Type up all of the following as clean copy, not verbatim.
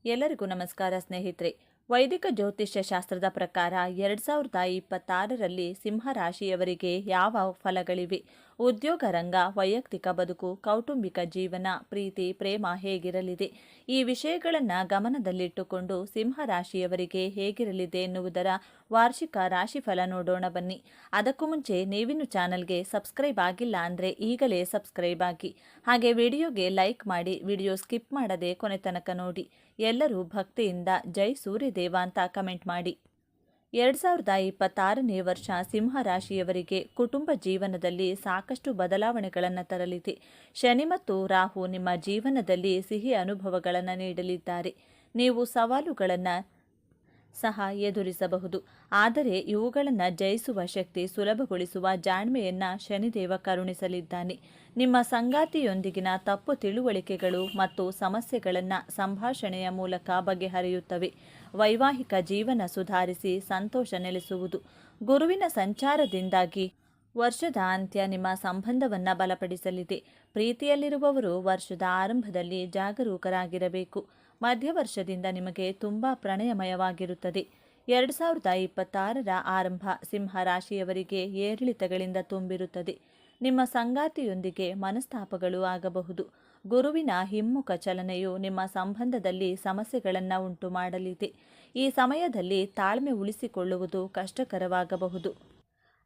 ಎಲ್ಲರಿಗೂ ನಮಸ್ಕಾರ ಸ್ನೇಹಿತರೆ. ವೈದಿಕ ಜ್ಯೋತಿಷ್ಯ ಶಾಸ್ತ್ರದ ಪ್ರಕಾರ 2026ರಲ್ಲಿ ಸಿಂಹರಾಶಿಯವರಿಗೆ ಯಾವ ಫಲಗಳಿವೆ? ಉದ್ಯೋಗ ರಂಗ, ವೈಯಕ್ತಿಕ ಬದುಕು, ಕೌಟುಂಬಿಕ ಜೀವನ, ಪ್ರೀತಿ, ಪ್ರೇಮ ಹೇಗಿರಲಿದೆ? ಈ ವಿಷಯಗಳನ್ನು ಗಮನದಲ್ಲಿಟ್ಟುಕೊಂಡು ಸಿಂಹರಾಶಿಯವರಿಗೆ ಹೇಗಿರಲಿದೆ ಎನ್ನುವುದರ ವಾರ್ಷಿಕ ರಾಶಿಫಲ ನೋಡೋಣ ಬನ್ನಿ. ಅದಕ್ಕೂ ಮುಂಚೆ ನೀವಿನ್ನು ಚಾನಲ್ಗೆ ಸಬ್ಸ್ಕ್ರೈಬ್ ಆಗಿಲ್ಲ ಅಂದರೆ ಈಗಲೇ ಸಬ್ಸ್ಕ್ರೈಬ್ ಆಗಿ, ಹಾಗೆ ವಿಡಿಯೋಗೆ ಲೈಕ್ ಮಾಡಿ, ವಿಡಿಯೋ ಸ್ಕಿಪ್ ಮಾಡದೆ ಕೊನೆ ತನಕ ನೋಡಿ. ಎಲ್ಲರೂ ಭಕ್ತಿಯಿಂದ ಜೈ ಸೂರ್ಯದೇವ ಅಂತ ಕಮೆಂಟ್ ಮಾಡಿ. 2026ನೇ ವರ್ಷ ಸಿಂಹರಾಶಿಯವರಿಗೆ ಕುಟುಂಬ ಜೀವನದಲ್ಲಿ ಸಾಕಷ್ಟು ಬದಲಾವಣೆಗಳನ್ನು ತರಲಿದೆ. ಶನಿ ಮತ್ತು ರಾಹು ನಿಮ್ಮ ಜೀವನದಲ್ಲಿ ಸಿಹಿ ಅನುಭವಗಳನ್ನು ನೀಡಲಿದ್ದಾರೆ. ನೀವು ಸವಾಲುಗಳನ್ನು ಸಹ ಎದುರಿಸಬಹುದು, ಆದರೆ ಇವುಗಳನ್ನು ಜಯಿಸುವ ಶಕ್ತಿ, ಸುಲಭಗೊಳಿಸುವ ಜಾಣ್ಮೆಯನ್ನು ಶನಿದೇವ ಕರುಣಿಸಲಿದ್ದಾನೆ. ನಿಮ್ಮ ಸಂಗಾತಿಯೊಂದಿಗಿನ ತಪ್ಪು ತಿಳುವಳಿಕೆಗಳು ಮತ್ತು ಸಮಸ್ಯೆಗಳನ್ನು ಸಂಭಾಷಣೆಯ ಮೂಲಕ ಬಗೆಹರಿಯುತ್ತವೆ. ವೈವಾಹಿಕ ಜೀವನ ಸುಧಾರಿಸಿ ಸಂತೋಷ ನೆಲೆಸುವುದು. ಗುರುವಿನ ಸಂಚಾರದಿಂದಾಗಿ ವರ್ಷದ ಅಂತ್ಯ ನಿಮ್ಮ ಸಂಬಂಧವನ್ನು ಬಲಪಡಿಸಲಿದೆ. ಪ್ರೀತಿಯಲ್ಲಿರುವವರು ವರ್ಷದ ಆರಂಭದಲ್ಲಿ ಜಾಗರೂಕರಾಗಿರಬೇಕು. ಮಧ್ಯವರ್ಷದಿಂದ ನಿಮಗೆ ತುಂಬ ಪ್ರಣಯಮಯವಾಗಿರುತ್ತದೆ. 2026ರ ಆರಂಭ ಸಿಂಹರಾಶಿಯವರಿಗೆ ಏರಿಳಿತಗಳಿಂದ ತುಂಬಿರುತ್ತದೆ. ನಿಮ್ಮ ಸಂಗಾತಿಯೊಂದಿಗೆ ಮನಸ್ತಾಪಗಳು ಆಗಬಹುದು. ಗುರುವಿನ ಹಿಮ್ಮುಖ ಚಲನೆಯು ನಿಮ್ಮ ಸಂಬಂಧದಲ್ಲಿ ಸಮಸ್ಯೆಗಳನ್ನು ಉಂಟು ಮಾಡಲಿದೆ. ಈ ಸಮಯದಲ್ಲಿ ತಾಳ್ಮೆ ಉಳಿಸಿಕೊಳ್ಳುವುದು ಕಷ್ಟಕರವಾಗಬಹುದು.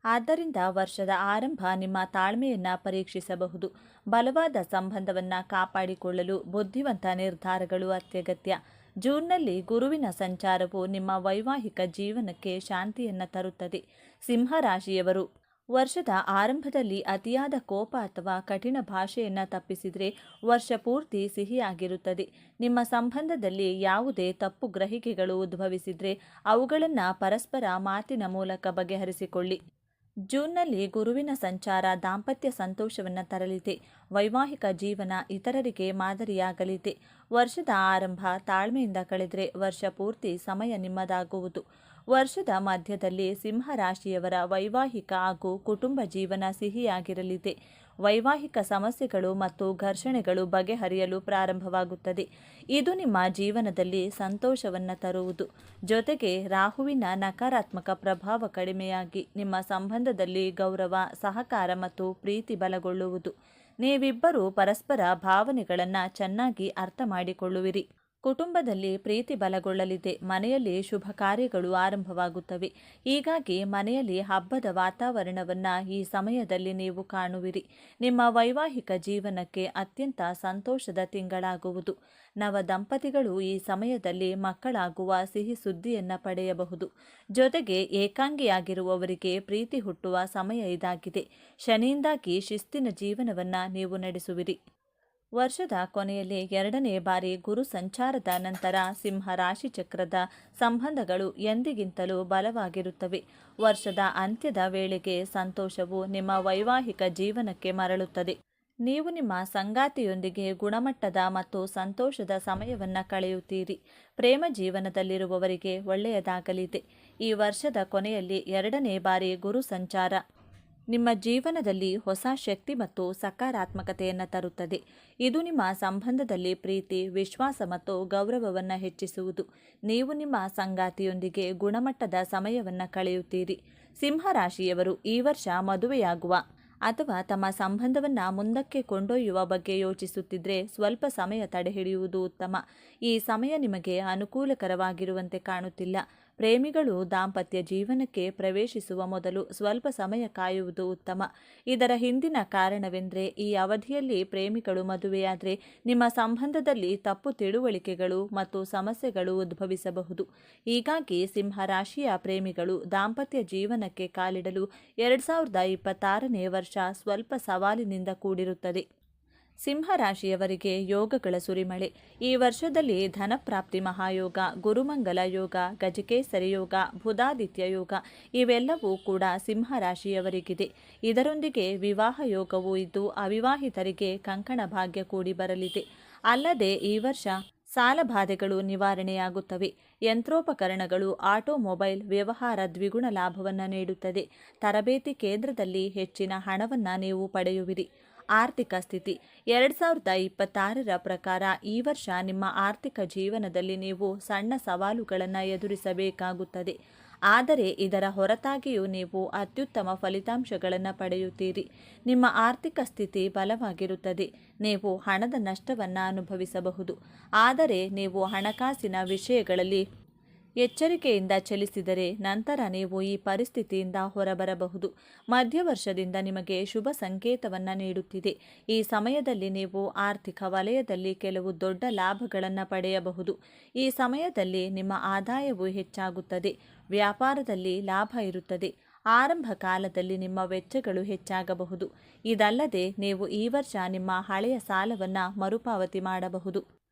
ಆದ್ದರಿಂದ ವರ್ಷದ ಆರಂಭ ನಿಮ್ಮ ತಾಳ್ಮೆಯನ್ನು ಪರೀಕ್ಷಿಸಬಹುದು. ಬಲವಾದ ಸಂಬಂಧವನ್ನು ಕಾಪಾಡಿಕೊಳ್ಳಲು ಬುದ್ಧಿವಂತ ನಿರ್ಧಾರಗಳು ಅತ್ಯಗತ್ಯ. ಜೂನ್ನಲ್ಲಿ ಗುರುವಿನ ಸಂಚಾರವು ನಿಮ್ಮ ವೈವಾಹಿಕ ಜೀವನಕ್ಕೆ ಶಾಂತಿಯನ್ನು ತರುತ್ತದೆ. ಸಿಂಹರಾಶಿಯವರು ವರ್ಷದ ಆರಂಭದಲ್ಲಿ ಅತಿಯಾದ ಕೋಪ ಅಥವಾ ಕಠಿಣ ಭಾಷೆಯನ್ನು ತಪ್ಪಿಸಿದರೆ ವರ್ಷ ಪೂರ್ತಿ ಸಿಹಿಯಾಗಿರುತ್ತದೆ. ನಿಮ್ಮ ಸಂಬಂಧದಲ್ಲಿ ಯಾವುದೇ ತಪ್ಪು ಗ್ರಹಿಕೆಗಳು ಉದ್ಭವಿಸಿದರೆ ಅವುಗಳನ್ನು ಪರಸ್ಪರ ಮಾತಿನ ಮೂಲಕ ಬಗೆಹರಿಸಿಕೊಳ್ಳಿ. ಜೂನ್ನಲ್ಲಿ ಗುರುವಿನ ಸಂಚಾರ ದಾಂಪತ್ಯ ಸಂತೋಷವನ್ನು ತರಲಿದೆ. ವೈವಾಹಿಕ ಜೀವನ ಇತರರಿಗೆ ಮಾದರಿಯಾಗಲಿದೆ. ವರ್ಷದ ಆರಂಭ ತಾಳ್ಮೆಯಿಂದ ಕಳೆದರೆ ವರ್ಷ ಪೂರ್ತಿ ಸಮಯ ನಿಮ್ಮದಾಗುವುದು. ವರ್ಷದ ಮಧ್ಯದಲ್ಲಿ ಸಿಂಹರಾಶಿಯವರ ವೈವಾಹಿಕ ಹಾಗೂ ಕುಟುಂಬ ಜೀವನ ಸಿಹಿಯಾಗಿರಲಿದೆ. ವೈವಾಹಿಕ ಸಮಸ್ಯೆಗಳು ಮತ್ತು ಘರ್ಷಣೆಗಳು ಬಗೆಹರಿಯಲು ಪ್ರಾರಂಭವಾಗುತ್ತದೆ. ಇದು ನಿಮ್ಮ ಜೀವನದಲ್ಲಿ ಸಂತೋಷವನ್ನು ತರುವುದು. ಜೊತೆಗೆ ರಾಹುವಿನ ನಕಾರಾತ್ಮಕ ಪ್ರಭಾವ ಕಡಿಮೆಯಾಗಿ ನಿಮ್ಮ ಸಂಬಂಧದಲ್ಲಿ ಗೌರವ, ಸಹಕಾರ ಮತ್ತು ಪ್ರೀತಿ ಬಲಗೊಳ್ಳುವುದು. ನೀವಿಬ್ಬರೂ ಪರಸ್ಪರ ಭಾವನೆಗಳನ್ನು ಚೆನ್ನಾಗಿ ಅರ್ಥ ಮಾಡಿಕೊಳ್ಳುವಿರಿ. ಕುಟುಂಬದಲ್ಲಿ ಪ್ರೀತಿ ಬಲಗೊಳ್ಳಲಿದೆ. ಮನೆಯಲ್ಲಿ ಶುಭ ಕಾರ್ಯಗಳು ಆರಂಭವಾಗುತ್ತವೆ. ಹೀಗಾಗಿ ಮನೆಯಲ್ಲಿ ಹಬ್ಬದ ವಾತಾವರಣವನ್ನು ಈ ಸಮಯದಲ್ಲಿ ನೀವು ಕಾಣುವಿರಿ. ನಿಮ್ಮ ವೈವಾಹಿಕ ಜೀವನಕ್ಕೆ ಅತ್ಯಂತ ಸಂತೋಷದ ತಿಂಗಳಾಗುವುದು. ನವ ದಂಪತಿಗಳು ಈ ಸಮಯದಲ್ಲಿ ಮಕ್ಕಳಾಗುವ ಸಿಹಿ ಸುದ್ದಿಯನ್ನು ಪಡೆಯಬಹುದು. ಜೊತೆಗೆ ಏಕಾಂಗಿಯಾಗಿರುವವರಿಗೆ ಪ್ರೀತಿ ಹುಟ್ಟುವ ಸಮಯ ಇದಾಗಿದೆ. ಶನಿಯಿಂದಾಗಿ ಶಿಸ್ತಿನ ಜೀವನವನ್ನು ನೀವು ನಡೆಸುವಿರಿ. ವರ್ಷದ ಕೊನೆಯಲ್ಲಿ 2ನೇ ಬಾರಿ ಗುರು ಸಂಚಾರದ ನಂತರ ಸಿಂಹ ರಾಶಿ ಚಕ್ರದ ಸಂಬಂಧಗಳು ಎಂದಿಗಿಂತಲೂ ಬಲವಾಗಿರುತ್ತವೆ. ವರ್ಷದ ಅಂತ್ಯದ ವೇಳೆಗೆ ಸಂತೋಷವು ನಿಮ್ಮ ವೈವಾಹಿಕ ಜೀವನಕ್ಕೆ ಮರಳುತ್ತದೆ. ನೀವು ನಿಮ್ಮ ಸಂಗಾತಿಯೊಂದಿಗೆ ಗುಣಮಟ್ಟದ ಮತ್ತು ಸಂತೋಷದ ಸಮಯವನ್ನು ಕಳೆಯುತ್ತೀರಿ. ಪ್ರೇಮ ಜೀವನದಲ್ಲಿರುವವರಿಗೆ ಒಳ್ಳೆಯದಾಗಲಿದೆ. ಈ ವರ್ಷದ ಕೊನೆಯಲ್ಲಿ 2ನೇ ಬಾರಿ ಗುರು ಸಂಚಾರ ನಿಮ್ಮ ಜೀವನದಲ್ಲಿ ಹೊಸ ಶಕ್ತಿ ಮತ್ತು ಸಕಾರಾತ್ಮಕತೆಯನ್ನು ತರುತ್ತದೆ. ಇದು ನಿಮ್ಮ ಸಂಬಂಧದಲ್ಲಿ ಪ್ರೀತಿ, ವಿಶ್ವಾಸ ಮತ್ತು ಗೌರವವನ್ನು ಹೆಚ್ಚಿಸುವುದು. ನೀವು ನಿಮ್ಮ ಸಂಗಾತಿಯೊಂದಿಗೆ ಗುಣಮಟ್ಟದ ಸಮಯವನ್ನು ಕಳೆಯುತ್ತೀರಿ. ಸಿಂಹರಾಶಿಯವರು ಈ ವರ್ಷ ಮದುವೆಯಾಗುವ ಅಥವಾ ತಮ್ಮ ಸಂಬಂಧವನ್ನು ಮುಂದಕ್ಕೆ ಕೊಂಡೊಯ್ಯುವ ಬಗ್ಗೆ ಯೋಚಿಸುತ್ತಿದ್ದರೆ ಸ್ವಲ್ಪ ಸಮಯ ತಡೆಹಿಡಿಯುವುದು ಉತ್ತಮ. ಈ ಸಮಯ ನಿಮಗೆ ಅನುಕೂಲಕರವಾಗಿರುವಂತೆ ಕಾಣುತ್ತಿಲ್ಲ. ಪ್ರೇಮಿಗಳು ದಾಂಪತ್ಯ ಜೀವನಕ್ಕೆ ಪ್ರವೇಶಿಸುವ ಮೊದಲು ಸ್ವಲ್ಪ ಸಮಯ ಕಾಯುವುದು ಉತ್ತಮ. ಇದರ ಹಿಂದಿನ ಕಾರಣವೆಂದರೆ ಈ ಅವಧಿಯಲ್ಲಿ ಪ್ರೇಮಿಗಳು ಮದುವೆಯಾದರೆ ನಿಮ್ಮ ಸಂಬಂಧದಲ್ಲಿ ತಪ್ಪು ತಿಳುವಳಿಕೆಗಳು ಮತ್ತು ಸಮಸ್ಯೆಗಳು ಉದ್ಭವಿಸಬಹುದು. ಹೀಗಾಗಿ ಸಿಂಹರಾಶಿಯ ಪ್ರೇಮಿಗಳು ದಾಂಪತ್ಯ ಜೀವನಕ್ಕೆ ಕಾಲಿಡಲು 2026ನೇ ವರ್ಷ ಸ್ವಲ್ಪ ಸವಾಲಿನಿಂದ ಕೂಡಿರುತ್ತದೆ. ಸಿಂಹರಾಶಿಯವರಿಗೆ ಯೋಗಗಳ ಸುರಿಮಳೆ. ಈ ವರ್ಷದಲ್ಲಿ ಧನಪ್ರಾಪ್ತಿ ಮಹಾಯೋಗ, ಗುರುಮಂಗಲ ಯೋಗ, ಗಜಕೇಸರಿ ಯೋಗ, ಬುಧಾದಿತ್ಯ ಯೋಗ ಇವೆಲ್ಲವೂ ಕೂಡ ಸಿಂಹರಾಶಿಯವರಿಗಿದೆ. ಇದರೊಂದಿಗೆ ವಿವಾಹ ಯೋಗವೂ ಇದ್ದು ಅವಿವಾಹಿತರಿಗೆ ಕಂಕಣ ಭಾಗ್ಯ ಕೂಡಿ ಬರಲಿದೆ. ಅಲ್ಲದೆ ಈ ವರ್ಷ ಸಾಲಬಾಧೆಗಳು ನಿವಾರಣೆಯಾಗುತ್ತವೆ. ಯಂತ್ರೋಪಕರಣಗಳು, ಆಟೋಮೊಬೈಲ್ ವ್ಯವಹಾರ ದ್ವಿಗುಣ ಲಾಭವನ್ನು ನೀಡುತ್ತದೆ. ತರಬೇತಿ ಕೇಂದ್ರದಲ್ಲಿ ಹೆಚ್ಚಿನ ಹಣವನ್ನು ನೀವು ಪಡೆಯುವಿರಿ. ಆರ್ಥಿಕ ಸ್ಥಿತಿ 2026ರ ಪ್ರಕಾರ ಈ ವರ್ಷ ನಿಮ್ಮ ಆರ್ಥಿಕ ಜೀವನದಲ್ಲಿ ನೀವು ಸಣ್ಣ ಸವಾಲುಗಳನ್ನು ಎದುರಿಸಬೇಕಾಗುತ್ತದೆ. ಆದರೆ ಇದರ ಹೊರತಾಗಿಯೂ ನೀವು ಅತ್ಯುತ್ತಮ ಫಲಿತಾಂಶಗಳನ್ನು ಪಡೆಯುತ್ತೀರಿ. ನಿಮ್ಮ ಆರ್ಥಿಕ ಸ್ಥಿತಿ ಬಲವಾಗಿರುತ್ತದೆ. ನೀವು ಹಣದ ನಷ್ಟವನ್ನು ಅನುಭವಿಸಬಹುದು. ಆದರೆ ನೀವು ಹಣಕಾಸಿನ ವಿಷಯಗಳಲ್ಲಿ ಎಚ್ಚರಿಕೆಯಿಂದ ಚಲಿಸಿದರೆ ನಂತರ ನೀವು ಈ ಪರಿಸ್ಥಿತಿಯಿಂದ ಹೊರಬರಬಹುದು. ಮಧ್ಯವರ್ಷದಿಂದ ನಿಮಗೆ ಶುಭ ಸಂಕೇತವನ್ನು ನೀಡುತ್ತಿದೆ. ಈ ಸಮಯದಲ್ಲಿ ನೀವು ಆರ್ಥಿಕ ವಲಯದಲ್ಲಿ ಕೆಲವು ದೊಡ್ಡ ಲಾಭಗಳನ್ನು ಪಡೆಯಬಹುದು. ಈ ಸಮಯದಲ್ಲಿ ನಿಮ್ಮ ಆದಾಯವು ಹೆಚ್ಚಾಗುತ್ತದೆ. ವ್ಯಾಪಾರದಲ್ಲಿ ಲಾಭ ಇರುತ್ತದೆ. ಆರಂಭ ಕಾಲದಲ್ಲಿ ನಿಮ್ಮ ವೆಚ್ಚಗಳು ಹೆಚ್ಚಾಗಬಹುದು. ಇದಲ್ಲದೆ ನೀವು ಈ ವರ್ಷ ನಿಮ್ಮ ಹಳೆಯ ಸಾಲವನ್ನು ಮರುಪಾವತಿ ಮಾಡಬಹುದು.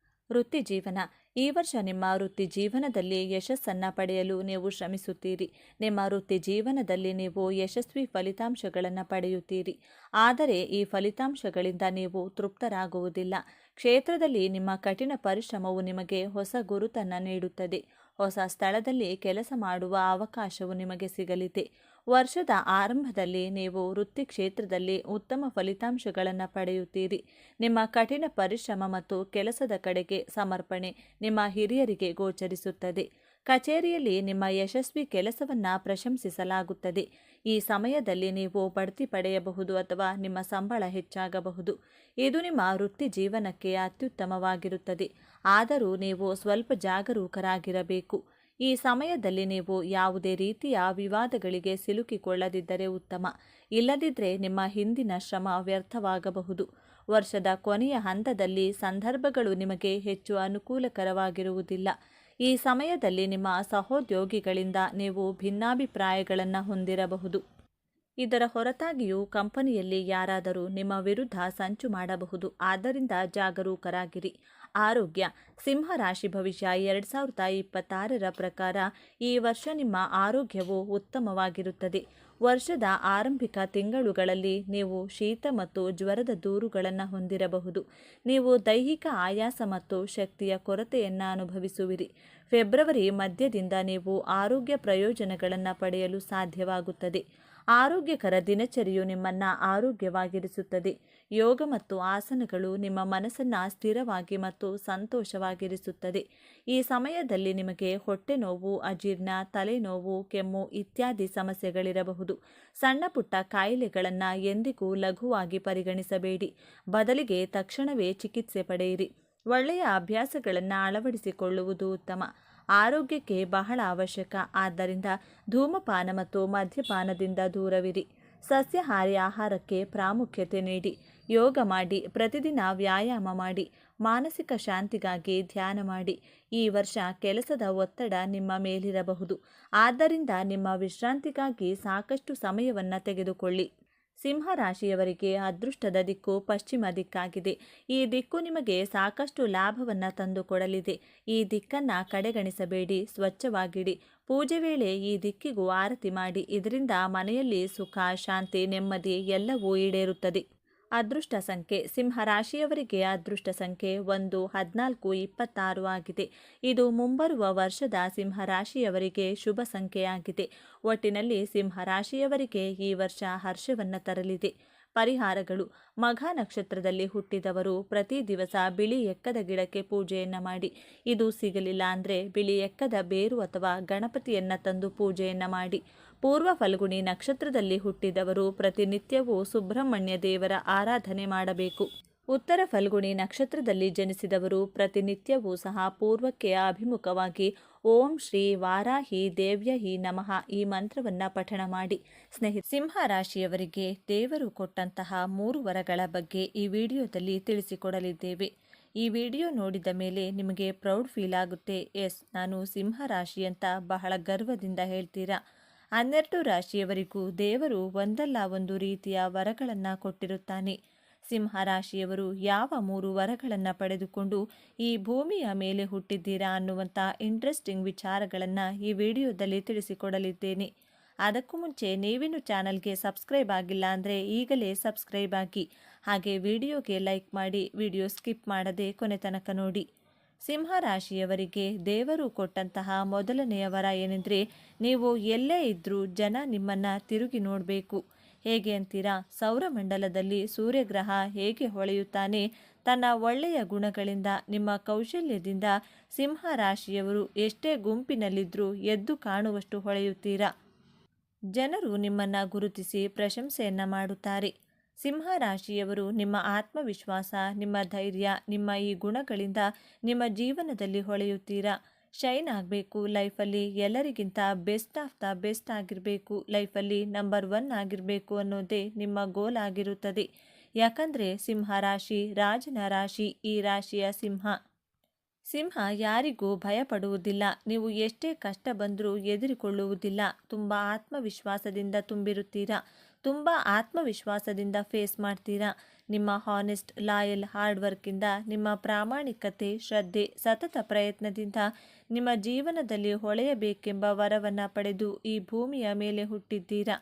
ವೃತ್ತಿ ಜೀವನ ಈ ವರ್ಷ ನಿಮ್ಮ ವೃತ್ತಿ ಜೀವನದಲ್ಲಿ ಯಶಸ್ಸನ್ನು ಪಡೆಯಲು ನೀವು ಶ್ರಮಿಸುತ್ತೀರಿ. ನಿಮ್ಮ ವೃತ್ತಿ ಜೀವನದಲ್ಲಿ ನೀವು ಯಶಸ್ವಿ ಫಲಿತಾಂಶಗಳನ್ನು ಪಡೆಯುತ್ತೀರಿ. ಆದರೆ ಈ ಫಲಿತಾಂಶಗಳಿಂದ ನೀವು ತೃಪ್ತರಾಗುವುದಿಲ್ಲ. ಕ್ಷೇತ್ರದಲ್ಲಿ ನಿಮ್ಮ ಕಠಿಣ ಪರಿಶ್ರಮವು ನಿಮಗೆ ಹೊಸ ಗುರುತನ್ನು ನೀಡುತ್ತದೆ. ಹೊಸ ಸ್ಥಳದಲ್ಲಿ ಕೆಲಸ ಮಾಡುವ ಅವಕಾಶವು ನಿಮಗೆ ಸಿಗಲಿದೆ. ವರ್ಷದ ಆರಂಭದಲ್ಲಿ ನೀವು ವೃತ್ತಿ ಕ್ಷೇತ್ರದಲ್ಲಿ ಉತ್ತಮ ಫಲಿತಾಂಶಗಳನ್ನು ಪಡೆಯುತ್ತೀರಿ. ನಿಮ್ಮ ಕಠಿಣ ಪರಿಶ್ರಮ ಮತ್ತು ಕೆಲಸದ ಕಡೆಗೆ ಸಮರ್ಪಣೆ ನಿಮ್ಮ ಹಿರಿಯರಿಗೆ ಗೋಚರಿಸುತ್ತದೆ. ಕಚೇರಿಯಲ್ಲಿ ನಿಮ್ಮ ಯಶಸ್ವಿ ಕೆಲಸವನ್ನು ಪ್ರಶಂಸಿಸಲಾಗುತ್ತದೆ. ಈ ಸಮಯದಲ್ಲಿ ನೀವು ಬಡ್ತಿ ಪಡೆಯಬಹುದು ಅಥವಾ ನಿಮ್ಮ ಸಂಬಳ ಹೆಚ್ಚಾಗಬಹುದು. ಇದು ನಿಮ್ಮ ವೃತ್ತಿ ಜೀವನಕ್ಕೆ ಅತ್ಯುತ್ತಮವಾಗಿರುತ್ತದೆ. ಆದರೂ ನೀವು ಸ್ವಲ್ಪ ಜಾಗರೂಕರಾಗಿರಬೇಕು. ಈ ಸಮಯದಲ್ಲಿ ನೀವು ಯಾವುದೇ ರೀತಿಯ ವಿವಾದಗಳಿಗೆ ಸಿಲುಕಿಕೊಳ್ಳದಿದ್ದರೆ ಉತ್ತಮ. ಇಲ್ಲದಿದ್ದರೆ ನಿಮ್ಮ ಹಿಂದಿನ ಶ್ರಮ ವ್ಯರ್ಥವಾಗಬಹುದು. ವರ್ಷದ ಕೊನೆಯ ಹಂತದಲ್ಲಿ ಸಂದರ್ಭಗಳು ನಿಮಗೆ ಹೆಚ್ಚು ಅನುಕೂಲಕರವಾಗಿರುವುದಿಲ್ಲ. ಈ ಸಮಯದಲ್ಲಿ ನಿಮ್ಮ ಸಹೋದ್ಯೋಗಿಗಳಿಂದ ನೀವು ಭಿನ್ನಾಭಿಪ್ರಾಯಗಳನ್ನು ಹೊಂದಿರಬಹುದು. ಇದರ ಹೊರತಾಗಿಯೂ ಕಂಪನಿಯಲ್ಲಿ ಯಾರಾದರೂ ನಿಮ್ಮ ವಿರುದ್ಧ ಸಂಚು ಮಾಡಬಹುದು. ಆದ್ದರಿಂದ ಜಾಗರೂಕರಾಗಿರಿ. ಆರೋಗ್ಯ ಸಿಂಹರಾಶಿ ಭವಿಷ್ಯ 2026ರ ಪ್ರಕಾರ ಈ ವರ್ಷ ನಿಮ್ಮ ಆರೋಗ್ಯವು ಉತ್ತಮವಾಗಿರುತ್ತದೆ. ವರ್ಷದ ಆರಂಭಿಕ ತಿಂಗಳುಗಳಲ್ಲಿ ನೀವು ಶೀತ ಮತ್ತು ಜ್ವರದ ದೂರುಗಳನ್ನು ಹೊಂದಿರಬಹುದು. ನೀವು ದೈಹಿಕ ಆಯಾಸ ಮತ್ತು ಶಕ್ತಿಯ ಕೊರತೆಯನ್ನು ಅನುಭವಿಸುವಿರಿ. ಫೆಬ್ರವರಿ ಮಧ್ಯದಿಂದ ನೀವು ಆರೋಗ್ಯ ಪ್ರಯೋಜನಗಳನ್ನು ಪಡೆಯಲು ಸಾಧ್ಯವಾಗುತ್ತದೆ. ಆರೋಗ್ಯಕರ ದಿನಚರಿಯು ನಿಮ್ಮನ್ನು ಆರೋಗ್ಯವಾಗಿರಿಸುತ್ತದೆ. ಯೋಗ ಮತ್ತು ಆಸನಗಳು ನಿಮ್ಮ ಮನಸ್ಸನ್ನು ಸ್ಥಿರವಾಗಿ ಮತ್ತು ಸಂತೋಷವಾಗಿರಿಸುತ್ತದೆ. ಈ ಸಮಯದಲ್ಲಿ ನಿಮಗೆ ಹೊಟ್ಟೆ ನೋವು, ಅಜೀರ್ಣ, ತಲೆನೋವು, ಕೆಮ್ಮು ಇತ್ಯಾದಿ ಸಮಸ್ಯೆಗಳಿರಬಹುದು. ಸಣ್ಣ ಪುಟ್ಟ ಕಾಯಿಲೆಗಳನ್ನು ಎಂದಿಗೂ ಲಘುವಾಗಿ ಪರಿಗಣಿಸಬೇಡಿ. ಬದಲಿಗೆ ತಕ್ಷಣವೇ ಚಿಕಿತ್ಸೆ ಪಡೆಯಿರಿ. ಒಳ್ಳೆಯ ಅಭ್ಯಾಸಗಳನ್ನು ಅಳವಡಿಸಿಕೊಳ್ಳುವುದು ಉತ್ತಮ. ಆರೋಗ್ಯಕ್ಕೆ ಬಹಳ ಅವಶ್ಯಕ. ಆದ್ದರಿಂದ ಧೂಮಪಾನ ಮತ್ತು ಮದ್ಯಪಾನದಿಂದ ದೂರವಿರಿ. ಸಸ್ಯಾಹಾರಿ ಆಹಾರಕ್ಕೆ ಪ್ರಾಮುಖ್ಯತೆ ನೀಡಿ. ಯೋಗ ಮಾಡಿ. ಪ್ರತಿದಿನ ವ್ಯಾಯಾಮ ಮಾಡಿ. ಮಾನಸಿಕ ಶಾಂತಿಗಾಗಿ ಧ್ಯಾನ ಮಾಡಿ. ಈ ವರ್ಷ ಕೆಲಸದ ಒತ್ತಡ ನಿಮ್ಮ ಮೇಲಿರಬಹುದು. ಆದ್ದರಿಂದ ನಿಮ್ಮ ವಿಶ್ರಾಂತಿಗಾಗಿ ಸಾಕಷ್ಟು ಸಮಯವನ್ನು ತೆಗೆದುಕೊಳ್ಳಿ. ಸಿಂಹರಾಶಿಯವರಿಗೆ ಅದೃಷ್ಟದ ದಿಕ್ಕು ಪಶ್ಚಿಮ ದಿಕ್ಕಾಗಿದೆ. ಈ ದಿಕ್ಕು ನಿಮಗೆ ಸಾಕಷ್ಟು ಲಾಭವನ್ನು ತಂದುಕೊಡಲಿದೆ. ಈ ದಿಕ್ಕನ್ನು ಕಡೆಗಣಿಸಬೇಡಿ. ಸ್ವಚ್ಛವಾಗಿಡಿ. ಪೂಜೆ ವೇಳೆ ಈ ದಿಕ್ಕಿಗೂ ಆರತಿ ಮಾಡಿ. ಇದರಿಂದ ಮನೆಯಲ್ಲಿ ಸುಖ, ಶಾಂತಿ, ನೆಮ್ಮದಿ ಎಲ್ಲವೂ ಈಡೇರುತ್ತದೆ. ಅದೃಷ್ಟ ಸಂಖ್ಯೆ ಸಿಂಹರಾಶಿಯವರಿಗೆ ಅದೃಷ್ಟ ಸಂಖ್ಯೆ 1, 14, 26 ಆಗಿದೆ. ಇದು ಮುಂಬರುವ ವರ್ಷದ ಸಿಂಹರಾಶಿಯವರಿಗೆ ಶುಭ ಸಂಖ್ಯೆಯಾಗಿದೆ. ಒಟ್ಟಿನಲ್ಲಿ ಸಿಂಹರಾಶಿಯವರಿಗೆ ಈ ವರ್ಷ ಹರ್ಷವನ್ನು ತರಲಿದೆ. ಪರಿಹಾರಗಳು ಮಘ ನಕ್ಷತ್ರದಲ್ಲಿ ಹುಟ್ಟಿದವರು ಪ್ರತಿ ದಿವಸ ಬಿಳಿ ಎಕ್ಕದ ಗಿಡಕ್ಕೆ ಪೂಜೆಯನ್ನು ಮಾಡಿ. ಇದು ಸಿಗಲಿಲ್ಲ ಅಂದರೆ ಬಿಳಿ ಎಕ್ಕದ ಬೇರು ಅಥವಾ ಗಣಪತಿಯನ್ನು ತಂದು ಪೂಜೆಯನ್ನು ಮಾಡಿ. ಪೂರ್ವ ಫಲ್ಗುಣಿ ನಕ್ಷತ್ರದಲ್ಲಿ ಹುಟ್ಟಿದವರು ಪ್ರತಿನಿತ್ಯವೂ ಸುಬ್ರಹ್ಮಣ್ಯ ದೇವರ ಆರಾಧನೆ ಮಾಡಬೇಕು. ಉತ್ತರ ಫಲ್ಗುಣಿ ನಕ್ಷತ್ರದಲ್ಲಿ ಜನಿಸಿದವರು ಪ್ರತಿನಿತ್ಯವೂ ಸಹ ಪೂರ್ವಕ್ಕೆ ಅಭಿಮುಖವಾಗಿ ಓಂ ಶ್ರೀ ವಾರಾಹಿ ದೇವ್ಯಹಿ ನಮಃ ಈ ಮಂತ್ರವನ್ನು ಪಠಣ ಮಾಡಿ. ಸಿಂಹರಾಶಿಯವರಿಗೆ ದೇವರು ಕೊಟ್ಟಂತಹ 3 ವರಗಳ ಬಗ್ಗೆ ಈ ವಿಡಿಯೋದಲ್ಲಿ ತಿಳಿಸಿಕೊಡಲಿದ್ದೇವೆ. ಈ ವಿಡಿಯೋ ನೋಡಿದ ಮೇಲೆ ನಿಮಗೆ ಪ್ರೌಡ್ ಫೀಲ್ ಆಗುತ್ತೆ. ಎಸ್, ನಾನು ಸಿಂಹರಾಶಿ ಅಂತ ಬಹಳ ಗರ್ವದಿಂದ ಹೇಳ್ತೀರಾ. 12 ರಾಶಿಯವರಿಗೂ ದೇವರು ಒಂದಲ್ಲ ಒಂದು ರೀತಿಯ ವರಗಳನ್ನು ಕೊಟ್ಟಿರುತ್ತಾನೆ. ಸಿಂಹರಾಶಿಯವರು ಯಾವ 3 ವರಗಳನ್ನು ಪಡೆದುಕೊಂಡು ಈ ಭೂಮಿಯ ಮೇಲೆ ಹುಟ್ಟಿದ್ದೀರಾ ಅನ್ನುವಂಥ ಇಂಟ್ರೆಸ್ಟಿಂಗ್ ವಿಚಾರಗಳನ್ನು ಈ ವಿಡಿಯೋದಲ್ಲಿ ತಿಳಿಸಿಕೊಡಲಿದ್ದೇನೆ. ಅದಕ್ಕೂ ಮುಂಚೆ ನೀವಿನ್ನು ಚಾನಲ್ಗೆ ಸಬ್ಸ್ಕ್ರೈಬ್ ಆಗಿಲ್ಲ ಅಂದರೆ ಈಗಲೇ ಸಬ್ಸ್ಕ್ರೈಬ್ ಆಗಿ. ಹಾಗೆ ವಿಡಿಯೋಗೆ ಲೈಕ್ ಮಾಡಿ. ವಿಡಿಯೋ ಸ್ಕಿಪ್ ಮಾಡದೆ ಕೊನೆ ತನಕ ನೋಡಿ. ಸಿಂಹರಾಶಿಯವರಿಗೆ ದೇವರು ಕೊಟ್ಟಂತಹ ಮೊದಲನೆಯ ವರ ಏನೆಂದರೆ, ನೀವು ಎಲ್ಲೇ ಇದ್ದರೂ ಜನ ನಿಮ್ಮನ್ನು ತಿರುಗಿ ನೋಡಬೇಕು. ಹೇಗೆ ಅಂತೀರಾ? ಸೌರಮಂಡಲದಲ್ಲಿ ಸೂರ್ಯಗ್ರಹ ಹೇಗೆ ಹೊಳೆಯುತ್ತಾನೆ? ತನ್ನ ಒಳ್ಳೆಯ ಗುಣಗಳಿಂದ, ನಿಮ್ಮ ಕೌಶಲ್ಯದಿಂದ ಸಿಂಹ ರಾಶಿಯವರು ಎಷ್ಟೇ ಗುಂಪಿನಲ್ಲಿದ್ದರೂ ಎದ್ದು ಕಾಣುವಷ್ಟು ಹೊಳೆಯುತ್ತೀರಾ. ಜನರು ನಿಮ್ಮನ್ನು ಗುರುತಿಸಿ ಪ್ರಶಂಸೆಯನ್ನ ಮಾಡುತ್ತಾರೆ. ಸಿಂಹ ರಾಶಿಯವರು ನಿಮ್ಮ ಆತ್ಮವಿಶ್ವಾಸ, ನಿಮ್ಮ ಧೈರ್ಯ, ನಿಮ್ಮ ಈ ಗುಣಗಳಿಂದ ನಿಮ್ಮ ಜೀವನದಲ್ಲಿ ಹೊಳೆಯುತ್ತೀರಾ. ಶೈನ್ ಆಗಬೇಕು ಲೈಫಲ್ಲಿ, ಎಲ್ಲರಿಗಿಂತ ಬೆಸ್ಟ್ ಆಫ್ ದ ಬೆಸ್ಟ್ ಆಗಿರಬೇಕು, ಲೈಫಲ್ಲಿ ನಂಬರ್ 1 ಆಗಿರಬೇಕು ಅನ್ನೋದೇ ನಿಮ್ಮ ಗೋಲ್ ಆಗಿರುತ್ತದೆ. ಯಾಕಂದರೆ ಸಿಂಹ ರಾಶಿ ರಾಜನ ರಾಶಿ. ಈ ರಾಶಿಯ ಸಿಂಹ ಯಾರಿಗೂ ಭಯಪಡುವುದಿಲ್ಲ. ನೀವು ಎಷ್ಟೇ ಕಷ್ಟ ಬಂದರೂ ಎದುರಿಕೊಳ್ಳುವುದಿಲ್ಲ. ತುಂಬ ಆತ್ಮವಿಶ್ವಾಸದಿಂದ ತುಂಬಿರುತ್ತೀರಾ. ತುಂಬ ಆತ್ಮವಿಶ್ವಾಸದಿಂದ ಫೇಸ್ ಮಾಡ್ತೀರಾ. ನಿಮ್ಮ ಹಾನೆಸ್ಟ್, ಲಾಯಲ್, ಹಾರ್ಡ್ ವರ್ಕಿಂದ, ನಿಮ್ಮ ಪ್ರಾಮಾಣಿಕತೆ, ಶ್ರದ್ಧೆ, ಸತತ ಪ್ರಯತ್ನದಿಂದ ನಿಮ್ಮ ಜೀವನದಲ್ಲಿ ಹೊಳೆಯಬೇಕೆಂಬ ವರವನ್ನು ಪಡೆದು ಈ ಭೂಮಿಯ ಮೇಲೆ ಹುಟ್ಟಿದ್ದೀರಾ.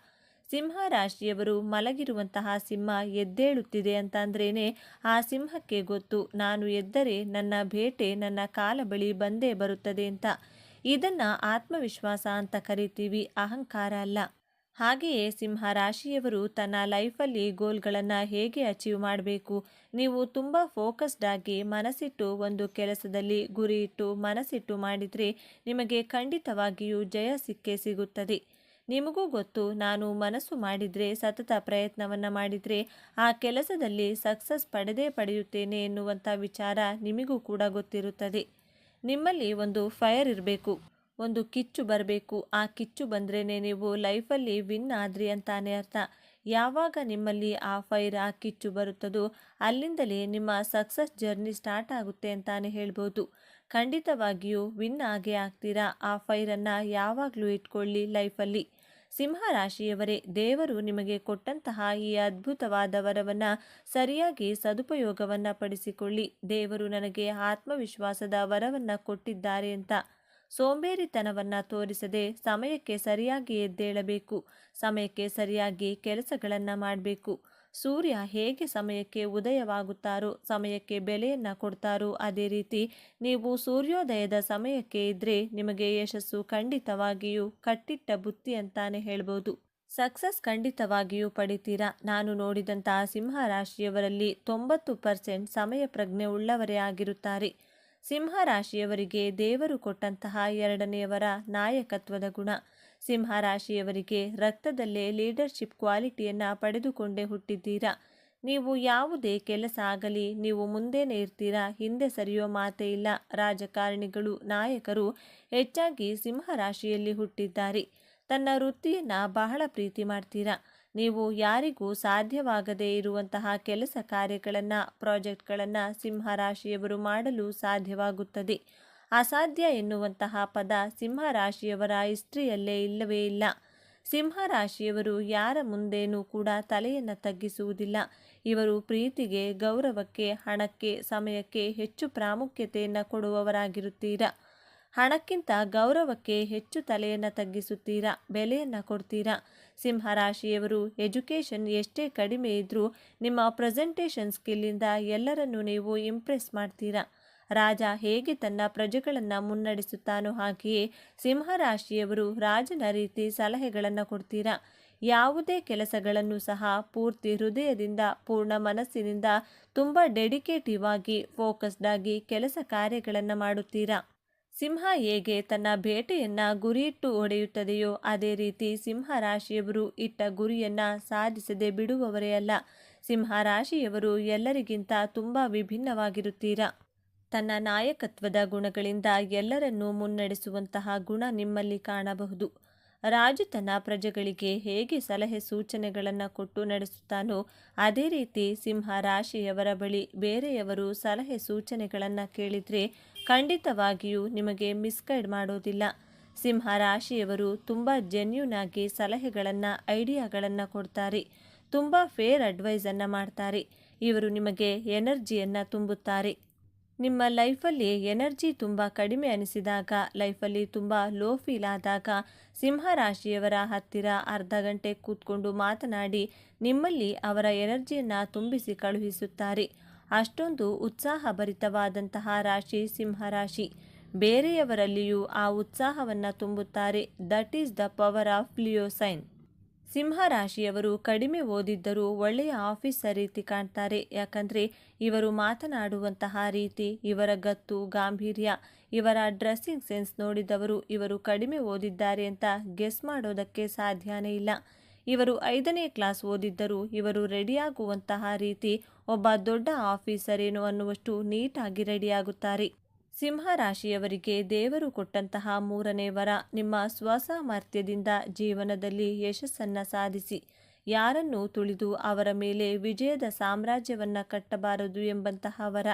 ಸಿಂಹ ರಾಶಿಯವರು ಮಲಗಿರುವಂತಹ ಸಿಂಹ ಎದ್ದೇಳುತ್ತಿದೆ ಅಂತಂದ್ರೇನೆ ಆ ಸಿಂಹಕ್ಕೆ ಗೊತ್ತು, ನಾನು ಎದ್ದರೆ ನನ್ನ ಬೇಟೆ ನನ್ನ ಕಾಲ ಬಳಿ ಬಂದೇ ಬರುತ್ತದೆ ಅಂತ. ಇದನ್ನು ಆತ್ಮವಿಶ್ವಾಸ ಅಂತ ಕರಿತೀವಿ, ಅಹಂಕಾರ ಅಲ್ಲ. ಹಾಗೆಯೇ ಸಿಂಹ ರಾಶಿಯವರು ತನ್ನ ಲೈಫಲ್ಲಿ ಗೋಲ್ಗಳನ್ನು ಹೇಗೆ ಅಚೀವ್ ಮಾಡಬೇಕು, ನೀವು ತುಂಬ ಫೋಕಸ್ಡ್ ಆಗಿ ಮನಸ್ಸಿಟ್ಟು ಒಂದು ಕೆಲಸದಲ್ಲಿ ಗುರಿ ಇಟ್ಟು ಮನಸ್ಸಿಟ್ಟು ಮಾಡಿದರೆ ನಿಮಗೆ ಖಂಡಿತವಾಗಿಯೂ ಜಯ ಸಿಕ್ಕೇ ಸಿಗುತ್ತದೆ. ನಿಮಗೂ ಗೊತ್ತು, ನಾನು ಮನಸ್ಸು ಮಾಡಿದರೆ, ಸತತ ಪ್ರಯತ್ನವನ್ನು ಮಾಡಿದರೆ ಆ ಕೆಲಸದಲ್ಲಿ ಸಕ್ಸಸ್ ಪಡೆದೇ ಪಡೆಯುತ್ತೇನೆ ಎನ್ನುವಂಥ ವಿಚಾರ ನಿಮಗೂ ಕೂಡ ಗೊತ್ತಿರುತ್ತದೆ. ನಿಮ್ಮಲ್ಲಿ ಒಂದು ಫೈರ್ ಇರಬೇಕು, ಒಂದು ಕಿಚ್ಚು ಬರಬೇಕು. ಆ ಕಿಚ್ಚು ಬಂದ್ರೇ ನೀವು ಲೈಫಲ್ಲಿ ವಿನ್ ಆದ್ರಿ ಅಂತಾನೆ ಅರ್ಥ. ಯಾವಾಗ ನಿಮ್ಮಲ್ಲಿ ಆ ಫೈರ್, ಆ ಕಿಚ್ಚು ಬರುತ್ತದೋ ಅಲ್ಲಿಂದಲೇ ನಿಮ್ಮ ಸಕ್ಸಸ್ ಜರ್ನಿ ಸ್ಟಾರ್ಟ್ ಆಗುತ್ತೆ ಅಂತಾನೆ ಹೇಳ್ಬೋದು. ಖಂಡಿತವಾಗಿಯೂ ವಿನ್ ಆಗೇ ಆಗ್ತೀರಾ. ಆ ಫೈರನ್ನು ಯಾವಾಗಲೂ ಇಟ್ಕೊಳ್ಳಿ ಲೈಫಲ್ಲಿ. ಸಿಂಹ ರಾಶಿಯವರೇ, ದೇವರು ನಿಮಗೆ ಕೊಟ್ಟಂತಹ ಈ ಅದ್ಭುತವಾದ ವರವನ್ನು ಸರಿಯಾಗಿ ಸದುಪಯೋಗವನ್ನು ಪಡಿಸಿಕೊಳ್ಳಿ. ದೇವರು ನನಗೆ ಆತ್ಮವಿಶ್ವಾಸದ ವರವನ್ನು ಕೊಟ್ಟಿದ್ದಾರೆ ಅಂತ ಸೋಂಬೇರಿತನವನ್ನು ತೋರಿಸದೆ ಸಮಯಕ್ಕೆ ಸರಿಯಾಗಿ ಎದ್ದೇಳಬೇಕು. ಸಮಯಕ್ಕೆ ಸರಿಯಾಗಿ ಕೆಲಸಗಳನ್ನು ಮಾಡಬೇಕು. ಸೂರ್ಯ ಹೇಗೆ ಸಮಯಕ್ಕೆ ಉದಯವಾಗುತ್ತಾರೋ, ಸಮಯಕ್ಕೆ ಬೆಲೆಯನ್ನು ಕೊಡ್ತಾರೋ, ಅದೇ ರೀತಿ ನೀವು ಸೂರ್ಯೋದಯದ ಸಮಯಕ್ಕೆ ಇದ್ದರೆ ನಿಮಗೆ ಯಶಸ್ಸು ಖಂಡಿತವಾಗಿಯೂ ಕಟ್ಟಿಟ್ಟ ಬುತ್ತಿ ಅಂತಾನೆ ಹೇಳ್ಬೋದು. ಸಕ್ಸಸ್ ಖಂಡಿತವಾಗಿಯೂ ಪಡಿತೀರಾ. ನಾನು ನೋಡಿದಂತಹ ಸಿಂಹ ರಾಶಿಯವರಲ್ಲಿ 90% ಸಮಯ ಪ್ರಜ್ಞೆ ಉಳ್ಳವರೇ ಆಗಿರುತ್ತಾರೆ. ಸಿಂಹ ರಾಶಿಯವರಿಗೆ ದೇವರು ಕೊಟ್ಟಂತಹ 2ನೇಯವರ ನಾಯಕತ್ವದ ಗುಣ. ಸಿಂಹ ರಾಶಿಯವರಿಗೆ ರಕ್ತದಲ್ಲೇ ಲೀಡರ್ಶಿಪ್ ಕ್ವಾಲಿಟಿಯನ್ನು ಪಡೆದುಕೊಂಡೇ ಹುಟ್ಟಿದ್ದೀರಾ. ನೀವು ಯಾವುದೇ ಕೆಲಸ ಆಗಲಿ ನೀವು ಮುಂದೆನೇ ಇರ್ತೀರಾ, ಹಿಂದೆ ಸರಿಯೋ ಮಾತೇ ಇಲ್ಲ. ರಾಜಕಾರಣಿಗಳು, ನಾಯಕರು ಹೆಚ್ಚಾಗಿ ಸಿಂಹ ರಾಶಿಯಲ್ಲಿ ಹುಟ್ಟಿದ್ದಾರೆ. ತನ್ನ ವೃತ್ತಿಯನ್ನು ಬಹಳ ಪ್ರೀತಿ ಮಾಡ್ತೀರಾ. ನೀವು ಯಾರಿಗೂ ಸಾಧ್ಯವಾಗದೇ ಇರುವಂತಹ ಕೆಲಸ ಕಾರ್ಯಗಳನ್ನು, ಪ್ರಾಜೆಕ್ಟ್ಗಳನ್ನು ಸಿಂಹ ರಾಶಿಯವರು ಮಾಡಲು ಸಾಧ್ಯವಾಗುತ್ತದೆ. ಅಸಾಧ್ಯ ಎನ್ನುವಂತಹ ಪದ ಸಿಂಹ ರಾಶಿಯವರ ಹಿಸ್ಟ್ರಿಯಲ್ಲೇ ಇಲ್ಲವೇ ಇಲ್ಲ. ಸಿಂಹ ರಾಶಿಯವರು ಯಾರ ಮುಂದೇನೂ ಕೂಡ ತಲೆಯನ್ನು ತಗ್ಗಿಸುವುದಿಲ್ಲ. ಇವರು ಪ್ರೀತಿಗೆ, ಗೌರವಕ್ಕೆ, ಹಣಕ್ಕೆ, ಸಮಯಕ್ಕೆ ಹೆಚ್ಚು ಪ್ರಾಮುಖ್ಯತೆಯನ್ನು ಕೊಡುವವರಾಗಿರುತ್ತೀರಾ. ಹಣಕ್ಕಿಂತ ಗೌರವಕ್ಕೆ ಹೆಚ್ಚು ತಲೆಯನ್ನು ತಗ್ಗಿಸುತ್ತೀರಾ, ಬೆಲೆಯನ್ನು ಕೊಡ್ತೀರಾ. ಸಿಂಹ ರಾಶಿಯವರು ಎಜುಕೇಷನ್ ಎಷ್ಟೇ ಕಡಿಮೆ ಇದ್ದರೂ ನಿಮ್ಮ ಪ್ರೆಸೆಂಟೇಷನ್ ಸ್ಕಿಲ್ಲಿಂದ ಎಲ್ಲರನ್ನೂ ನೀವು ಇಂಪ್ರೆಸ್ ಮಾಡ್ತೀರಾ. ರಾಜ ಹೇಗೆ ತನ್ನ ಪ್ರಜೆಗಳನ್ನು ಮುನ್ನಡೆಸುತ್ತಾನೋ ಹಾಗೆಯೇ ಸಿಂಹ ರಾಶಿಯವರು ರಾಜನ ರೀತಿ ಸಲಹೆಗಳನ್ನು ಕೊಡ್ತೀರಾ. ಯಾವುದೇ ಕೆಲಸಗಳನ್ನು ಸಹ ಪೂರ್ತಿ ಹೃದಯದಿಂದ, ಪೂರ್ಣ ಮನಸ್ಸಿನಿಂದ, ತುಂಬ ಡೆಡಿಕೇಟಿವ್ ಆಗಿ, ಫೋಕಸ್ಡ್ ಆಗಿ ಕೆಲಸ ಕಾರ್ಯಗಳನ್ನು ಮಾಡುತ್ತೀರಾ. ಸಿಂಹ ಹೇಗೆ ತನ್ನ ಬೇಟೆಯನ್ನು ಗುರಿಯಿಟ್ಟು ಹೊಡೆಯುತ್ತದೆಯೋ ಅದೇ ರೀತಿ ಸಿಂಹ ರಾಶಿಯವರು ಇಟ್ಟ ಗುರಿಯನ್ನು ಸಾಧಿಸದೆ ಬಿಡುವವರೇ ಅಲ್ಲ. ಸಿಂಹ ರಾಶಿಯವರು ಎಲ್ಲರಿಗಿಂತ ತುಂಬ ವಿಭಿನ್ನವಾಗಿರುತ್ತೀರಾ. ತನ್ನ ನಾಯಕತ್ವದ ಗುಣಗಳಿಂದ ಎಲ್ಲರನ್ನೂ ಮುನ್ನಡೆಸುವಂತಹ ಗುಣ ನಿಮ್ಮಲ್ಲಿ ಕಾಣಬಹುದು. ರಾಜು ತನ್ನ ಪ್ರಜೆಗಳಿಗೆ ಹೇಗೆ ಸಲಹೆ ಸೂಚನೆಗಳನ್ನು ಕೊಟ್ಟು ನಡೆಸುತ್ತಾನೋ ಅದೇ ರೀತಿ ಸಿಂಹ ರಾಶಿಯವರ ಬಳಿ ಬೇರೆಯವರು ಸಲಹೆ ಸೂಚನೆಗಳನ್ನು ಕೇಳಿದರೆ ಖಂಡಿತವಾಗಿಯೂ ನಿಮಗೆ ಮಿಸ್ಗೈಡ್ ಮಾಡೋದಿಲ್ಲ. ಸಿಂಹ ರಾಶಿಯವರು ತುಂಬ ಜೆನ್ಯೂನ್ ಆಗಿ ಸಲಹೆಗಳನ್ನು, ಐಡಿಯಾಗಳನ್ನು ಕೊಡ್ತಾರೆ. ತುಂಬ ಫೇರ್ ಅಡ್ವೈಸನ್ನು ಮಾಡ್ತಾರೆ. ಇವರು ನಿಮಗೆ ಎನರ್ಜಿಯನ್ನು ತುಂಬುತ್ತಾರೆ. ನಿಮ್ಮ ಲೈಫಲ್ಲಿ ಎನರ್ಜಿ ತುಂಬ ಕಡಿಮೆ ಅನಿಸಿದಾಗ, ಲೈಫಲ್ಲಿ ತುಂಬ ಲೋ ಫೀಲ್ ಆದಾಗ ಸಿಂಹ ರಾಶಿಯವರ ಹತ್ತಿರ ಅರ್ಧ ಗಂಟೆ ಕೂತ್ಕೊಂಡು ಮಾತನಾಡಿ ನಿಮ್ಮಲ್ಲಿ ಅವರ ಎನರ್ಜಿಯನ್ನು ತುಂಬಿಸಿ ಕಳುಹಿಸುತ್ತಾರೆ. ಅಷ್ಟೊಂದು ಉತ್ಸಾಹಭರಿತವಾದಂತಹ ರಾಶಿ ಸಿಂಹ ರಾಶಿ. ಬೇರೆಯವರಲ್ಲಿಯೂ ಆ ಉತ್ಸಾಹವನ್ನು ತುಂಬುತ್ತಾರೆ. That is the power of Leo sign. ಸಿಂಹ ರಾಶಿಯವರು ಕಡಿಮೆ ಓದಿದ್ದರೂ ಒಳ್ಳೆಯ ಆಫೀಸರ್ ರೀತಿ ಕಾಣ್ತಾರೆ. ಯಾಕಂದರೆ ಇವರು ಮಾತನಾಡುವಂತಹ ರೀತಿ, ಇವರ ಗತ್ತು, ಗಾಂಭೀರ್ಯ, ಇವರ ಡ್ರೆಸ್ಸಿಂಗ್ ಸೆನ್ಸ್ ನೋಡಿದವರು ಇವರು ಕಡಿಮೆ ಓದಿದ್ದಾರೆ ಅಂತ ಗೆಸ್ ಮಾಡೋದಕ್ಕೆ ಸಾಧ್ಯನೇ ಇಲ್ಲ. ಇವರು 5ನೇ ಕ್ಲಾಸ್ ಓದಿದ್ದರೂ ಇವರು ರೆಡಿಯಾಗುವಂತಹ ರೀತಿ ಒಬ್ಬ ದೊಡ್ಡ ಆಫೀಸರ್ ಏನು ಅನ್ನುವಷ್ಟು ನೀಟಾಗಿ ರೆಡಿಯಾಗುತ್ತಾರೆ. ಸಿಂಹ ರಾಶಿಯವರಿಗೆ ದೇವರು ಕೊಟ್ಟಂತಹ 3ನೇ ವರ ನಿಮ್ಮ ಸ್ವಸಾಮರ್ಥ್ಯದಿಂದ ಜೀವನದಲ್ಲಿ ಯಶಸ್ಸನ್ನು ಸಾಧಿಸಿ. ಯಾರನ್ನೂ ತುಳಿದು ಅವರ ಮೇಲೆ ವಿಜಯದ ಸಾಮ್ರಾಜ್ಯವನ್ನು ಕಟ್ಟಬಾರದು ಎಂಬಂತಹ ವರ.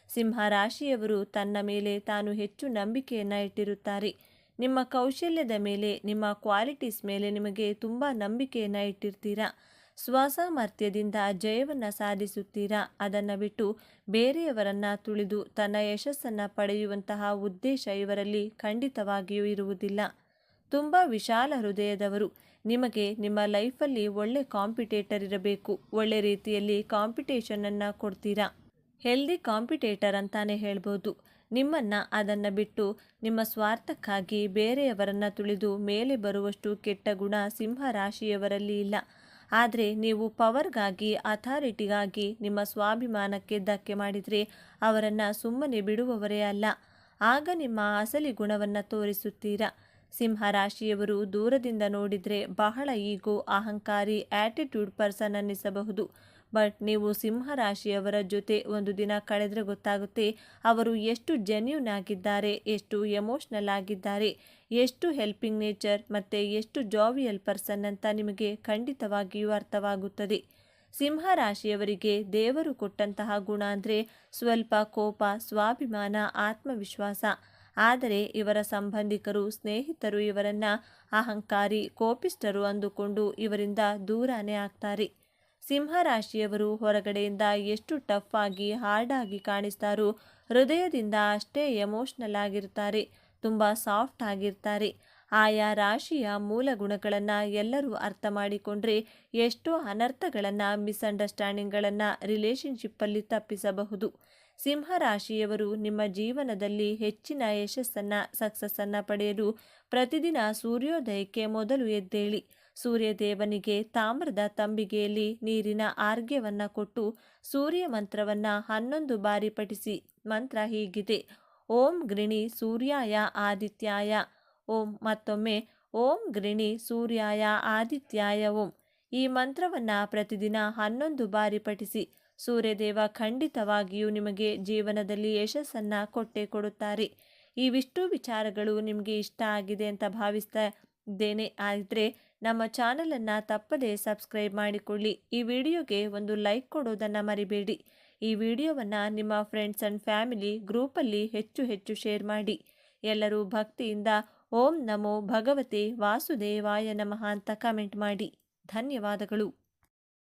ಸಿಂಹ ರಾಶಿಯವರು ತನ್ನ ಮೇಲೆ ತಾನು ಹೆಚ್ಚು ನಂಬಿಕೆಯನ್ನು ಇಟ್ಟಿರುತ್ತಾರೆ. ನಿಮ್ಮ ಕೌಶಲ್ಯದ ಮೇಲೆ, ನಿಮ್ಮ ಕ್ವಾಲಿಟೀಸ್ ಮೇಲೆ ನಿಮಗೆ ತುಂಬ ನಂಬಿಕೆಯನ್ನು ಇಟ್ಟಿರ್ತೀರಾ. ಸ್ವಸಾಮರ್ಥ್ಯದಿಂದ ಜಯವನ್ನು ಸಾಧಿಸುತ್ತೀರಾ. ಅದನ್ನು ಬಿಟ್ಟು ಬೇರೆಯವರನ್ನು ತುಳಿದು ತನ್ನ ಯಶಸ್ಸನ್ನು ಪಡೆಯುವಂತಹ ಉದ್ದೇಶ ಇವರಲ್ಲಿ ಖಂಡಿತವಾಗಿಯೂ ಇರುವುದಿಲ್ಲ. ತುಂಬ ವಿಶಾಲ ಹೃದಯದವರು. ನಿಮಗೆ ನಿಮ್ಮ ಲೈಫಲ್ಲಿ ಒಳ್ಳೆ ಕಾಂಪಿಟೇಟರ್ ಇರಬೇಕು. ಒಳ್ಳೆ ರೀತಿಯಲ್ಲಿ ಕಾಂಪಿಟೇಷನನ್ನು ಕೊಡ್ತೀರಾ. ಹೆಲ್ದಿ ಕಾಂಪಿಟೇಟರ್ ಅಂತಾನೆ ಹೇಳ್ಬೋದು. ನಿಮ್ಮನ್ನು ಅದನ್ನು ಬಿಟ್ಟು ನಿಮ್ಮ ಸ್ವಾರ್ಥಕ್ಕಾಗಿ ಬೇರೆಯವರನ್ನು ತುಳಿದು ಮೇಲೆ ಬರುವಷ್ಟು ಕೆಟ್ಟ ಗುಣ ಸಿಂಹ ರಾಶಿಯವರಲ್ಲಿ ಇಲ್ಲ. ಆದರೆ ನೀವು ಪವರ್ಗಾಗಿ, ಅಥಾರಿಟಿಗಾಗಿ ನಿಮ್ಮ ಸ್ವಾಭಿಮಾನಕ್ಕೆ ಧಕ್ಕೆ ಮಾಡಿದರೆ ಅವರನ್ನು ಸುಮ್ಮನೆ ಬಿಡುವವರೇ ಅಲ್ಲ. ಆಗ ನಿಮ್ಮ ಅಸಲಿ ಗುಣವನ್ನು ತೋರಿಸುತ್ತೀರಾ. ಸಿಂಹ ರಾಶಿಯವರು ದೂರದಿಂದ ನೋಡಿದರೆ ಬಹಳ ಈಗೋ, ಅಹಂಕಾರಿ, ಆ್ಯಟಿಟ್ಯೂಡ್ ಪರ್ಸನ್ ಅನ್ನಿಸಬಹುದು. ಬಟ್ ನೀವು ಸಿಂಹ ರಾಶಿಯವರ ಜೊತೆ ಒಂದು ದಿನ ಕಳೆದರೆ ಗೊತ್ತಾಗುತ್ತೆ ಅವರು ಎಷ್ಟು ಜೆನ್ಯೂನ್ ಆಗಿದ್ದಾರೆ, ಎಷ್ಟು ಎಮೋಷ್ನಲ್ ಆಗಿದ್ದಾರೆ, ಎಷ್ಟು ಹೆಲ್ಪಿಂಗ್ ನೇಚರ್ ಮತ್ತು ಎಷ್ಟು ಜಾವಿಯಲ್ ಪರ್ಸನ್ ಅಂತ ನಿಮಗೆ ಖಂಡಿತವಾಗಿಯೂ ಅರ್ಥವಾಗುತ್ತದೆ. ಸಿಂಹ ರಾಶಿಯವರಿಗೆ ದೇವರು ಕೊಟ್ಟಂತಹ ಗುಣ ಅಂದರೆ ಸ್ವಲ್ಪ ಕೋಪ, ಸ್ವಾಭಿಮಾನ, ಆತ್ಮವಿಶ್ವಾಸ. ಆದರೆ ಇವರ ಸಂಬಂಧಿಕರು, ಸ್ನೇಹಿತರು ಇವರನ್ನು ಅಹಂಕಾರಿ, ಕೋಪಿಷ್ಟರು ಅಂದುಕೊಂಡು ಇವರಿಂದ ದೂರನೇ ಆಗ್ತಾರೆ. ಸಿಂಹ ರಾಶಿಯವರು ಹೊರಗಡೆಯಿಂದ ಎಷ್ಟು ಟಫ್ ಆಗಿ, ಹಾರ್ಡ್ ಆಗಿ ಕಾಣಿಸ್ತಾರೋ ಹೃದಯದಿಂದ ಅಷ್ಟೇ ಎಮೋಷ್ನಲ್ ಆಗಿರ್ತಾರೆ. ತುಂಬ ಸಾಫ್ಟ್ ಆಗಿರ್ತಾರೆ. ಆಯಾ ರಾಶಿಯ ಮೂಲ ಗುಣಗಳನ್ನು ಎಲ್ಲರೂ ಅರ್ಥ ಮಾಡಿಕೊಂಡ್ರೆ ಎಷ್ಟೋ ಅನರ್ಥಗಳನ್ನು, ಮಿಸ್ಅಂಡರ್ಸ್ಟ್ಯಾಂಡಿಂಗ್ಗಳನ್ನು ರಿಲೇಷನ್ಶಿಪ್ಪಲ್ಲಿ ತಪ್ಪಿಸಬಹುದು. ಸಿಂಹ ರಾಶಿಯವರು ನಿಮ್ಮ ಜೀವನದಲ್ಲಿ ಹೆಚ್ಚಿನ ಯಶಸ್ಸನ್ನು, ಸಕ್ಸಸ್ಸನ್ನು ಪಡೆಯಲು ಪ್ರತಿದಿನ ಸೂರ್ಯೋದಯಕ್ಕೆ ಮೊದಲು ಎದ್ದೇಳಿ. ಸೂರ್ಯದೇವನಿಗೆ ತಾಮ್ರದ ತಂಬಿಗೆಯಲ್ಲಿ ನೀರಿನ ಆರ್ಘ್ಯವನ್ನು ಕೊಟ್ಟು ಸೂರ್ಯ ಮಂತ್ರವನ್ನು 11 ಬಾರಿ ಪಠಿಸಿ. ಮಂತ್ರ ಹೀಗಿದೆ: ಓಂ ಗೃಣಿ ಸೂರ್ಯಾಯ ಆದಿತ್ಯಾಯ ಓಂ. ಮತ್ತೊಮ್ಮೆ ಓಂ ಗೃಣಿ ಸೂರ್ಯಾಯ ಆದಿತ್ಯಾಯ ಓಂ. ಈ ಮಂತ್ರವನ್ನು ಪ್ರತಿದಿನ 11 ಬಾರಿ ಪಠಿಸಿ. ಸೂರ್ಯದೇವ ಖಂಡಿತವಾಗಿಯೂ ನಿಮಗೆ ಜೀವನದಲ್ಲಿ ಯಶಸ್ಸನ್ನು ಕೊಟ್ಟೇ ಕೊಡುತ್ತಾರೆ. ಇವಿಷ್ಟು ವಿಚಾರಗಳು ನಿಮಗೆ ಇಷ್ಟ ಆಗಿದೆ ಅಂತ ಭಾವಿಸ್ತಾ ಇದ್ದೇನೆ. ಆದರೆ ನಮ್ಮ ಚಾನಲನ್ನು ತಪ್ಪದೇ ಸಬ್ಸ್ಕ್ರೈಬ್ ಮಾಡಿಕೊಳ್ಳಿ. ಈ ವಿಡಿಯೋಗೆ ಒಂದು ಲೈಕ್ ಕೊಡೋದನ್ನು ಮರಿಬೇಡಿ. ಈ ವಿಡಿಯೋವನ್ನು ನಿಮ್ಮ ಫ್ರೆಂಡ್ಸ್ ಆ್ಯಂಡ್ ಫ್ಯಾಮಿಲಿ ಗ್ರೂಪಲ್ಲಿ ಹೆಚ್ಚು ಶೇರ್ ಮಾಡಿ. ಎಲ್ಲರೂ ಭಕ್ತಿಯಿಂದ ಓಂ ನಮೋ ಭಗವತೆ ವಾಸುದೇವಾಯ ನಮಃ ಅಂತ ಕಮೆಂಟ್ ಮಾಡಿ. ಧನ್ಯವಾದಗಳು.